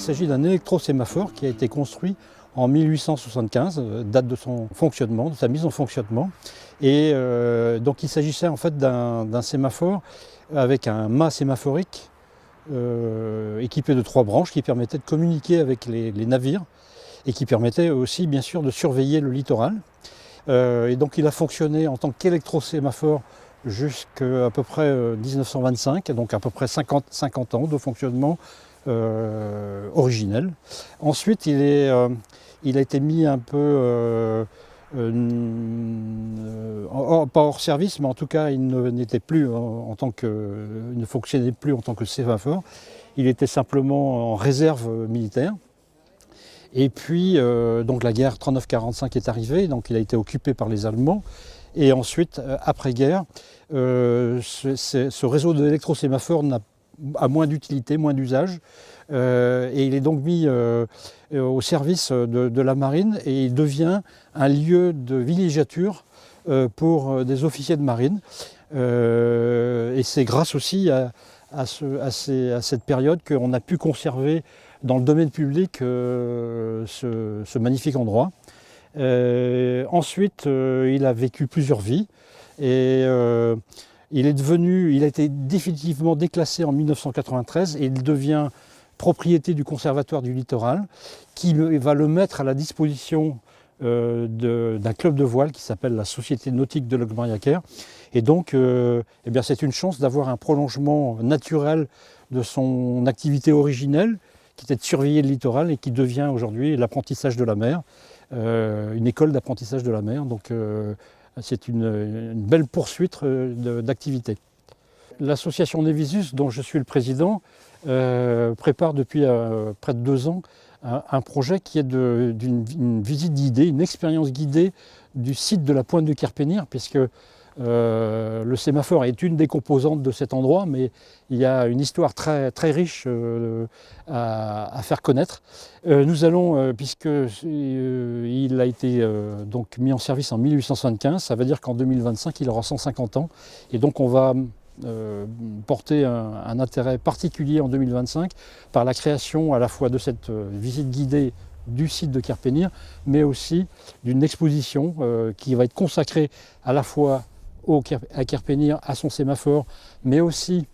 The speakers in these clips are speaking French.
s'agit d'un électrosémaphore qui a été construit en 1875, date de son fonctionnement, de sa mise en fonctionnement. Et donc il s'agissait en fait d'un sémaphore avec un mât sémaphorique équipé de 3 branches qui permettait de communiquer avec les navires et qui permettait aussi bien sûr de surveiller le littoral. Et donc il a fonctionné en tant qu'électrosémaphore jusqu'à peu près 1925, donc à peu près 50 ans de fonctionnement originel. Ensuite il a été mis un peu, pas hors service, mais en tout cas il n'était plus il ne fonctionnait plus en tant que sémaphore. Il était simplement en réserve militaire. Et puis donc la guerre 39-45 est arrivée, donc il a été occupé par les Allemands. Et ensuite, après-guerre, ce réseau d'électrosémaphores a moins d'utilité, moins d'usage. Et il est donc mis au service de la marine et il devient un lieu de villégiature pour des officiers de marine. Et c'est grâce aussi à cette période qu'on a pu conserver dans le domaine public ce magnifique endroit. Ensuite, il a vécu plusieurs vies et il a été définitivement déclassé en 1993 et il devient propriété du Conservatoire du Littoral qui va le mettre à la disposition d'un club de voile qui s'appelle la Société Nautique de Locmariaquer. Et donc, eh bien, c'est une chance d'avoir un prolongement naturel de son activité originelle qui était de surveiller le littoral et qui devient aujourd'hui l'apprentissage de la mer. Une école d'apprentissage de la mer, donc c'est une belle poursuite d'activité. L'association Nevisus, dont je suis le président, prépare depuis près de 2 ans un projet qui est d'une visite guidée, une expérience guidée du site de la Pointe de Querpenir, puisque le sémaphore est une des composantes de cet endroit, mais il y a une histoire très, très riche à faire connaître. Nous allons, puisqu'il a été donc mis en service en 1875, ça veut dire qu'en 2025 il aura 150 ans, et donc on va porter un intérêt particulier en 2025 par la création à la fois de cette visite guidée du site de Querpenir, mais aussi d'une exposition qui va être consacrée à la fois à Querpenir, à son sémaphore, mais aussi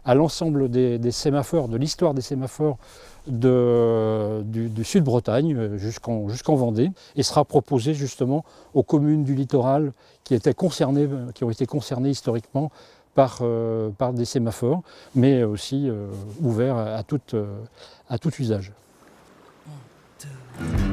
à l'ensemble des sémaphores, de l'histoire des sémaphores du Sud-Bretagne jusqu'en Vendée, et sera proposé justement aux communes du littoral qui ont été concernées historiquement par des sémaphores, mais aussi ouverts à tout usage. 1, 2.